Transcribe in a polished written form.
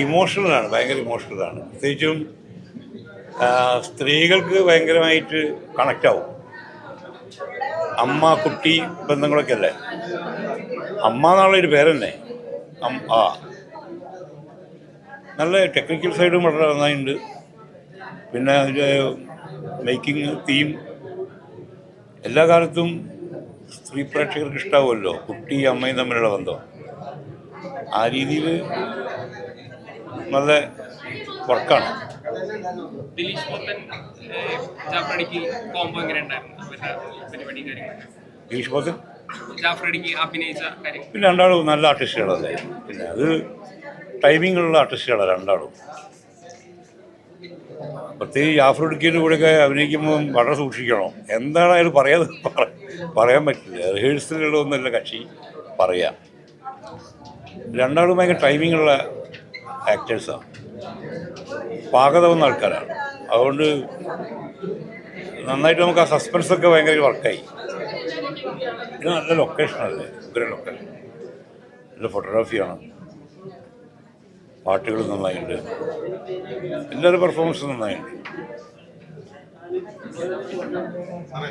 ഇമോഷണലാണ്, ഭയങ്കര ഇമോഷണലാണ്. പ്രത്യേകിച്ചും സ്ത്രീകൾക്ക് ഭയങ്കരമായിട്ട് കണക്റ്റ് ആവും. അമ്മ കുട്ടി ബന്ധങ്ങളൊക്കെ അല്ലേ. അമ്മ എന്നുള്ളൊരു പേരന്നെ. നല്ല ടെക്നിക്കൽ സൈഡും വളരെ നന്നായിട്ടുണ്ട്. പിന്നെ അതിൻ്റെ മേക്കിംഗ് തീം എല്ലാ കാലത്തും സ്ത്രീ പ്രേക്ഷകർക്ക് ഇഷ്ടാവുമല്ലോ, കുട്ടി അമ്മയും തമ്മിലുള്ള ബന്ധം. ആ രീതിയിൽ നല്ല വർക്കാണ്. ദിലീഷ് പോത്തൻ പിന്നെ രണ്ടാളും നല്ല ആർട്ടിസ്റ്റുകളല്ലേ. പിന്നെ അത് ടൈമിങ്ങുള്ള ആർട്ടിസ്റ്റുകളാണ് രണ്ടാളും. പ്രത്യേകിച്ച് ജാഫർ ഇടുക്കിയുടെ കൂടെയൊക്കെ അഭിനയിക്കുമ്പോൾ വളരെ സൂക്ഷിക്കണം. എന്താണ് അയാൾ പറയാൻ പറ്റില്ല. റിഹേഴ്സലുകളൊന്നുമല്ല കക്ഷി പറയാം. രണ്ടാളും ഭയങ്കര ടൈമിങ്ങുള്ള ആക്ടേഴ്സാണ്, പാകതവുന്ന ആൾക്കാരാണ്. അതുകൊണ്ട് നന്നായിട്ട് നമുക്ക് ആ സസ്പെൻസൊക്കെ ഭയങ്കര വർക്കായി. ഇത് നല്ല ലൊക്കേഷനല്ലേ, ഉഗ്ര ലൊക്കേഷൻ, നല്ല ഫോട്ടോഗ്രാഫിയാണ്, പാട്ടുകൾ നന്നായിട്ടുണ്ട്, എല്ലാവരും പെർഫോമൻസ് നന്നായിട്ടുണ്ട്.